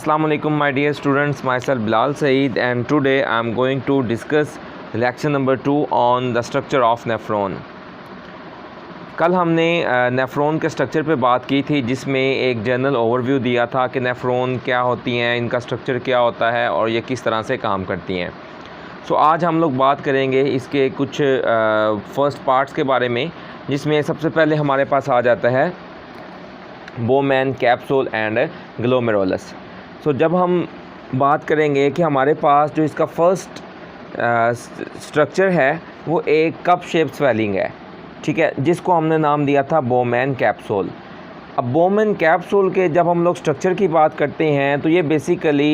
Assalamu alaikum my dear students, myself Bilal Saeed and today I am going to discuss lecture number 2 on the structure of nephron। कल हमने nephron के structure पे बात की थी जिसमें एक जनरल ओवरव्यू दिया था कि नेफ्रॉन क्या होती हैं, इनका स्ट्रक्चर क्या होता है और ये किस तरह से काम करती हैं। सो आज हम लोग बात करेंगे इसके कुछ फर्स्ट पार्ट्स के बारे में, जिसमें सबसे पहले हमारे पास आ जाता है बोमेन, कैप्सूल एंड ग्लोमेरुलस। सो जब हम बात करेंगे कि हमारे पास जो इसका फर्स्ट स्ट्रक्चर है वो एक कप शेप स्वेलिंग है, ठीक है, जिसको हमने नाम दिया था बोमेन कैप्सूल। अब बोमेन कैप्सूल के जब हम लोग स्ट्रक्चर की बात करते हैं तो ये बेसिकली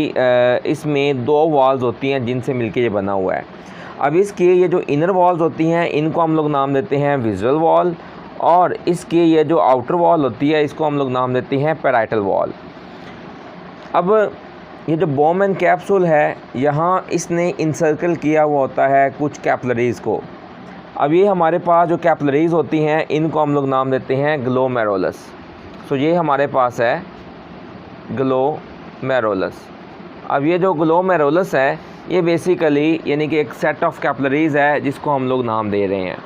इसमें दो वॉल्स होती हैं जिनसे मिलके ये बना हुआ है। अब इसकी ये जो इनर वॉल्स होती हैं इनको हम लोग नाम देते हैं विजुअल वॉल, और इसकी ये जो आउटर वॉल होती है इसको हम लोग नाम देते हैं पैराइटल वॉल। अब ये जो बोमेन कैप्सूल है यहाँ इसने इंसर्कल किया हुआ होता है कुछ कैपिलरीज़ को। अब ये हमारे पास जो कैपिलरीज़ होती हैं इनको हम लोग नाम देते हैं ग्लोमेरुलस। सो ये हमारे पास है ग्लोमेरुलस। अब ये जो ग्लोमेरुलस है ये बेसिकली यानी कि एक सेट ऑफ कैपिलरीज़ है जिसको हम लोग नाम दे रहे हैं।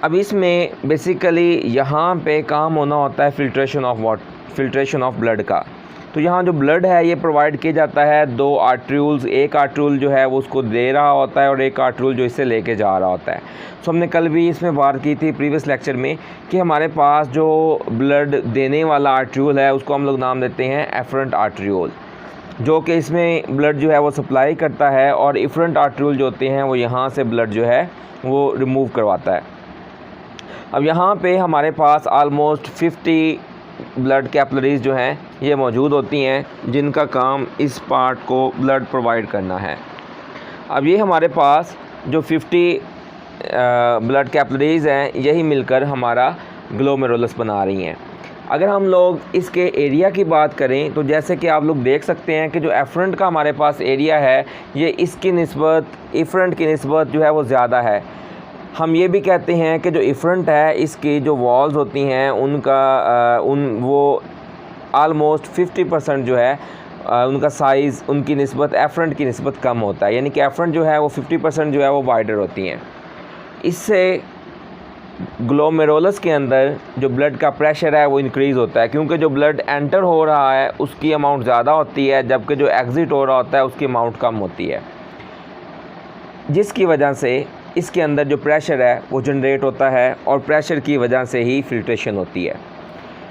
अब इसमें बेसिकली यहाँ पे काम होना होता है फिल्ट्रेशन ऑफ ब्लड का। तो यहाँ जो ब्लड है ये प्रोवाइड किया जाता है दो आर्ट्रियूल्स, एक आर्ट्रियूल जो है वो उसको दे रहा होता है और एक आर्ट्रियूल जो इससे लेके जा रहा होता है। सो हमने कल भी इसमें बात की थी प्रीवियस लेक्चर में कि हमारे पास जो ब्लड देने वाला आर्ट्रियूल है उसको हम लोग नाम देते हैं एफरेंट आर्ट्रियूल, जो कि इसमें ब्लड जो है वो सप्लाई करता है, और इफरेंट आर्ट्रियूल जो होते हैं वो यहाँ से ब्लड जो है वो रिमूव करवाता है। अब यहाँ पे हमारे पास आलमोस्ट 50 ब्लड कैपिलरीज़ जो हैं ये मौजूद होती हैं जिनका काम इस पार्ट को ब्लड प्रोवाइड करना है। अब ये हमारे पास जो 50 ब्लड कैपिलरीज़ हैं यही मिलकर हमारा ग्लोमेरुलस बना रही हैं। अगर हम लोग इसके एरिया की बात करें तो जैसे कि आप लोग देख सकते हैं कि जो एफरेंट का हमारे पास एरिया है ये इसकी निस्बत इफरेंट की निस्बत जो है वो ज़्यादा है। हम ये भी कहते हैं कि जो इफरेंट है इसकी जो वॉल्स होती हैं उनका वो आलमोस्ट 50% जो है उनका साइज़ उनकी निस्बत एफरेंट की निस्बत कम होता है, यानी कि एफरेंट जो है वो 50% जो है वो वाइडर होती हैं। इससे ग्लोमेरुलस के अंदर जो ब्लड का प्रेशर है वो इंक्रीज़ होता है, क्योंकि जो ब्लड एंटर हो रहा है उसकी अमाउंट ज़्यादा होती है जबकि जो एग्ज़िट हो रहा होता है उसकी अमाउंट कम होती है, जिसकी वजह से इसके अंदर जो प्रेशर है वो जनरेट होता है और प्रेशर की वजह से ही फिल्ट्रेशन होती है।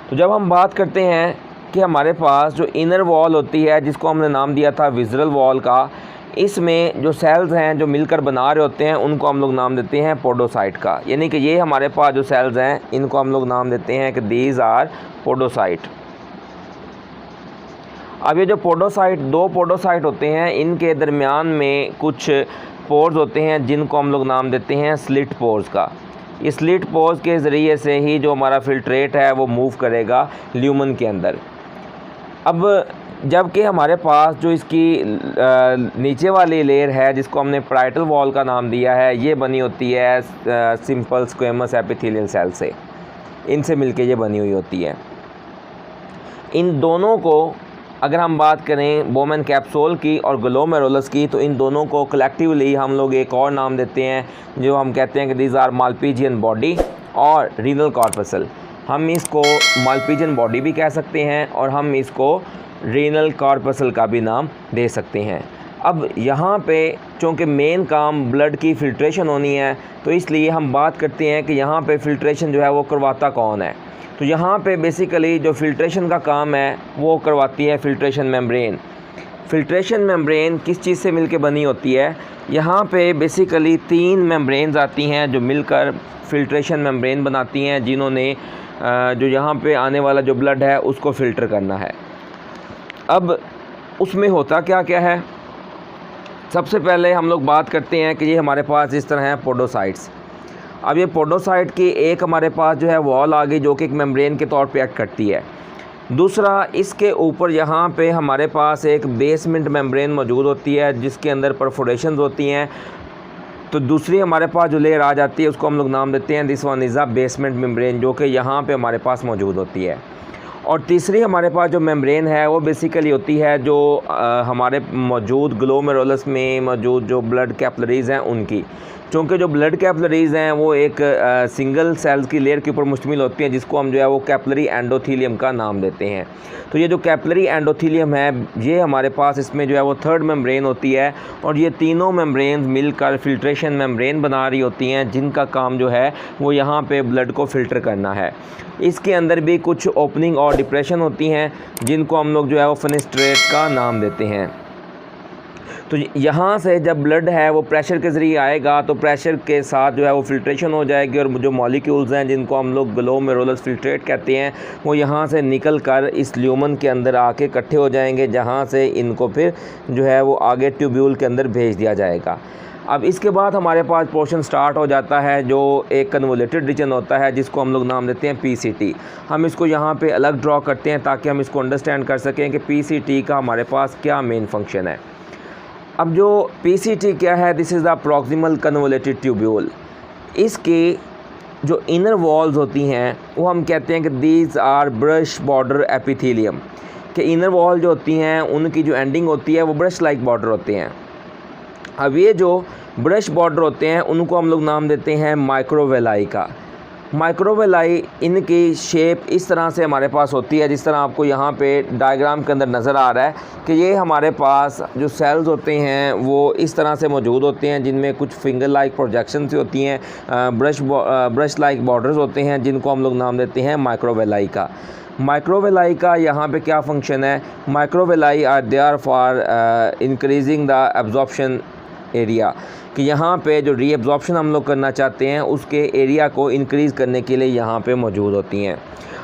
तो जब हम बात करते हैं कि हमारे पास जो इनर वॉल होती है जिसको हमने नाम दिया था विजुअल वॉल का, इसमें जो सेल्स हैं जो मिलकर बना रहे होते हैं उनको हम लोग नाम देते हैं पोडोसाइट का, यानी कि ये हमारे पास जो सेल्स हैं इनको हम लोग नाम देते हैं कि दीज आर पोडोसाइट। अब ये जो पोडोसाइट, दो पोडोसाइट होते हैं, इनके दरमियान में कुछ पोर्स होते हैं जिनको हम लोग नाम देते हैं स्लिट पोर्स का। इस स्लिट पोर्स के ज़रिए से ही जो हमारा फिल्ट्रेट है वो मूव करेगा ल्यूमन के अंदर। अब जबकि हमारे पास जो इसकी नीचे वाली लेयर है जिसको हमने पैराइटल वॉल का नाम दिया है ये बनी होती है सिंपल स्क्वेमस एपिथेलियल सेल से, इनसे मिलके ये बनी हुई होती है। इन दोनों को अगर हम बात करें बोमेन कैप्सूल की और ग्लोमेरुलस की तो इन दोनों को कलेक्टिवली हम लोग एक और नाम देते हैं जो हम कहते हैं कि दीज आर माल्पीजियन बॉडी और रीनल कॉर्पसल। हम इसको माल्पीजियन बॉडी भी कह सकते हैं और हम इसको रीनल कॉर्पसल का भी नाम दे सकते हैं। अब यहाँ पे चूँकि मेन काम ब्लड की फ़िल्ट्रेशन होनी है तो इसलिए हम बात करते हैं कि यहाँ पे फ़िल्ट्रेशन जो है वो करवाता कौन है। तो यहाँ पे बेसिकली जो फ़िल्ट्रेशन का काम है वो करवाती है फ़िल्ट्रेशन मेम्ब्रेन। फ़िल्ट्रेशन मेम्ब्रेन किस चीज़ से मिलके बनी होती है? यहाँ पे बेसिकली 3 मेम्ब्रेन्स आती हैं जो मिलकर फ़िल्ट्रेशन मेम्ब्रेन बनाती हैं, जिन्होंने जो यहाँ पे आने वाला जो ब्लड है उसको फ़िल्टर करना है। अब उसमें होता क्या क्या है, सबसे पहले हम लोग बात करते हैं कि ये हमारे पास इस तरह है पोडोसाइट्स। अब ये पोडोसाइट की एक हमारे पास जो है वॉल आ गई जो कि एक मेम्ब्रेन के तौर पे एक्ट करती है। दूसरा, इसके ऊपर यहाँ पे हमारे पास एक बेसमेंट मेम्ब्रेन मौजूद होती है जिसके अंदर परफोरेशंस होती हैं। तो दूसरी हमारे पास जो लेयर आ जाती है उसको हम लोग नाम देते हैं this one is a basement membrane, जो कि यहाँ पे हमारे पास मौजूद होती है। और तीसरी हमारे पास जो मेम्ब्रेन है वो बेसिकली होती है जो हमारे मौजूद ग्लोमेरुलस में मौजूद जो ब्लड कैपिलरीज़ हैं उनकी, क्योंकि जो ब्लड कैपिलरीज़ हैं वो एक सिंगल सेल्स की लेयर के ऊपर मुश्तमिल होती हैं, जिसको हम जो है वो कैपिलरी एंडोथीलियम का नाम देते हैं। तो ये जो कैपिलरी एंडोथीलियम है ये हमारे पास इसमें जो है वो थर्ड मेम्ब्रेन होती है, और ये तीनों मेम्ब्रेन मिलकर फिल्ट्रेशन मेम्ब्रेन बना रही होती हैं, जिनका काम जो है वो यहाँ पे ब्लड को फ़िल्टर करना है। इसके अंदर भी कुछ ओपनिंग और डिप्रेशन होती हैं, जिनको हम लोग जो है वो फेनेस्ट्रेट का नाम देते हैं। तो यहाँ से जब ब्लड है वो प्रेशर के ज़रिए आएगा, तो प्रेशर के साथ जो है वो फ़िल्ट्रेशन हो जाएगी, और जो मॉलिक्यूल्स हैं जिनको हम लोग ग्लोमेरुलस फिल्ट्रेट कहते हैं वो यहाँ से निकल कर इस ल्यूमन के अंदर आके इकट्ठे हो जाएंगे, जहाँ से इनको फिर जो है वो आगे ट्यूब्यूल के अंदर भेज दिया जाएगा। अब इसके बाद हमारे पास पोर्शन स्टार्ट हो जाता है जो एक कन्वोलेटेड रीजन होता है, जिसको हम लोग नाम देते हैं पीसीटी। हम इसको यहाँ पे अलग ड्रॉ करते हैं ताकि हम इसको अंडरस्टैंड कर सकें कि पीसीटी का हमारे पास क्या मेन फंक्शन है। अब जो पीसीटी क्या है, this is the proximal convoluted tubule. इसकी जो इनर वॉल्स होती हैं वो हम कहते हैं कि these are brush border epithelium, कि इनर वॉल जो होती हैं उनकी जो एंडिंग होती है वो ब्रश लाइक बॉर्डर होते हैं। अब ये जो ब्रश बॉर्डर होते हैं उनको हम लोग नाम देते हैं माइक्रोवेलाई का। माइक्रोवेलाई इनकी शेप इस तरह से हमारे पास होती है, जिस तरह आपको यहाँ पे डायग्राम के अंदर नज़र आ रहा है कि ये हमारे पास जो सेल्स होते हैं वो इस तरह से मौजूद होते हैं, जिनमें कुछ फिंगर लाइक प्रोजेक्शन से होती हैं, ब्रश लाइक बॉर्डर्स होते हैं, जिनको हम लोग नाम देते हैं माइक्रोवेलाई का। माइक्रोवेलाई का यहाँ पे क्या फंक्शन है, microvilli are there for increasing the absorption area, कि यहाँ पे जो रीअब्जॉर्प्शन हम लोग करना चाहते हैं उसके एरिया को इंक्रीज़ करने के लिए यहाँ पे मौजूद होती हैं।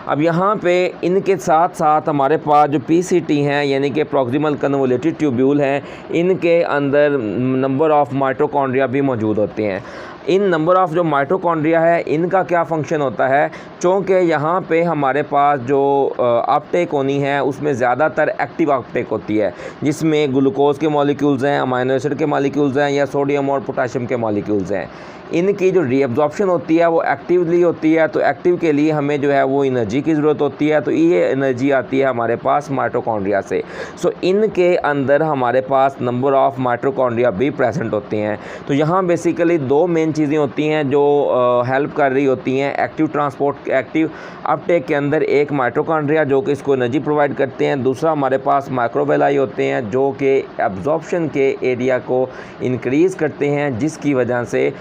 अब यहाँ पे इनके साथ साथ हमारे पास जो पीसीटी हैं यानी कि प्रॉक्सिमल कन्वोलेटेड ट्यूब्यूल हैं, इनके अंदर नंबर ऑफ़ माइटोकॉन्ड्रिया भी मौजूद होते हैं। इन नंबर ऑफ़ जो माइटोकॉन्ड्रिया है इनका क्या फ़ंक्शन होता है, चूँकि यहाँ पे हमारे पास जो अपटेक होनी है उसमें ज़्यादातर एक्टिव अपटेक होती है, जिसमें ग्लूकोज के मॉलिक्यूल्स हैं, अमाइनो एसिड के मॉलिक्यूल्स हैं, या सोडियम और पोटाशियम के मॉलिक्यूल्स हैं। इनकी जो रीअब्जॉर्प्शन होती है वो एक्टिवली होती है, तो एक्टिव के लिए हमें जो है वो एनर्जी की ज़रूरत होती है, तो ये एनर्जी आती है हमारे पास माइटोकॉन्ड्रिया से। सो इनके अंदर हमारे पास नंबर ऑफ़ माइटोकॉन्ड्रिया भी प्रेजेंट होते हैं। तो यहाँ बेसिकली दो मेन चीज़ें होती हैं जो हेल्प कर रही होती हैं एक्टिव ट्रांसपोर्ट, एक्टिव अपटेक के अंदर। एक माइटोकॉन्ड्रिया जो कि इसको एनर्जी प्रोवाइड करते हैं, दूसरा हमारे पास माइक्रोवेलाई होते हैं जो कि एब्जॉर्प्शन के एरिया को इंक्रीज़ करते हैं, जिसकी वजह से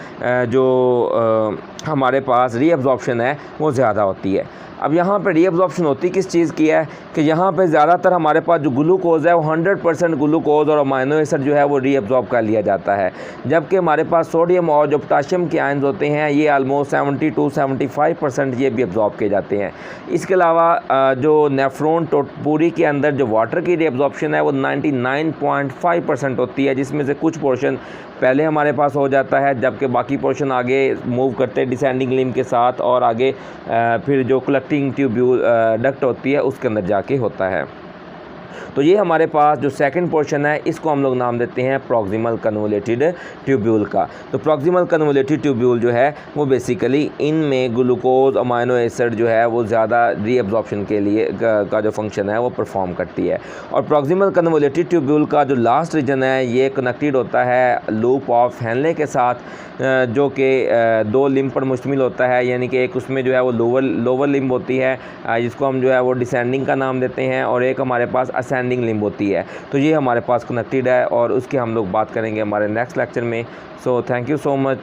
जो हमारे पास रीअब्जॉर्प्शन है वो ज़्यादा होती है। अब यहाँ पे रीअब्जॉर्प्शन होती किस चीज़ की है कि यहाँ पे ज़्यादातर हमारे पास जो ग्लूकोज है वो 100% ग्लूकोज और अमाइनो एसिड जो है वो रीअब्जॉर्ब कर लिया जाता है, जबकि हमारे पास सोडियम और जो पोटाशियम के आयन्स होते हैं ये ऑलमोस्ट 70 to 75% ये भी एब्जॉर्ब किए जाते हैं। इसके अलावा जो नेफ्रॉन पूरी के अंदर जो वाटर की रीअब्जॉर्प्शन है वो 99.5% होती है, जिसमें से कुछ पोर्शन पहले हमारे पास हो जाता है, जबकि बाकी पोर्शन आगे मूव करते हैं डिसेंडिंग लिम्ब के साथ, और आगे फिर जो कलेक्टिंग ट्यूब्यूल डक्ट होती है उसके अंदर जाके होता है। तो ये हमारे पास जो सेकंड पोर्शन है इसको हम लोग नाम देते हैं प्रॉक्सिमल कन्वोलेटेड ट्यूब्यूल का। तो प्रॉक्सिमल कन्वोलेटेड ट्यूब्यूल जो है वो बेसिकली इनमें ग्लूकोज अमाइनो एसिड जो है वो ज़्यादा रीअब्जॉर्प्शन के लिए का जो फंक्शन है वो परफॉर्म करती है। और प्रॉक्सिमल कन्वोलेटेड ट्यूब्यूल का जो लास्ट रीजन है ये कनेक्टेड होता है लूप ऑफ हेनले के साथ, जो कि दो लिम्ब पर मुश्तमिल होता है, यानी कि एक उसमें जो है वो लोअर लिम्ब होती है जिसको हम जो है वो डिसेंडिंग का नाम देते हैं, और एक हमारे पास असेंडिंग लिम्ब होती है। तो ये हमारे पास कनेक्टेड है और उसकी हम लोग बात करेंगे हमारे नेक्स्ट लेक्चर में। So thank you so much.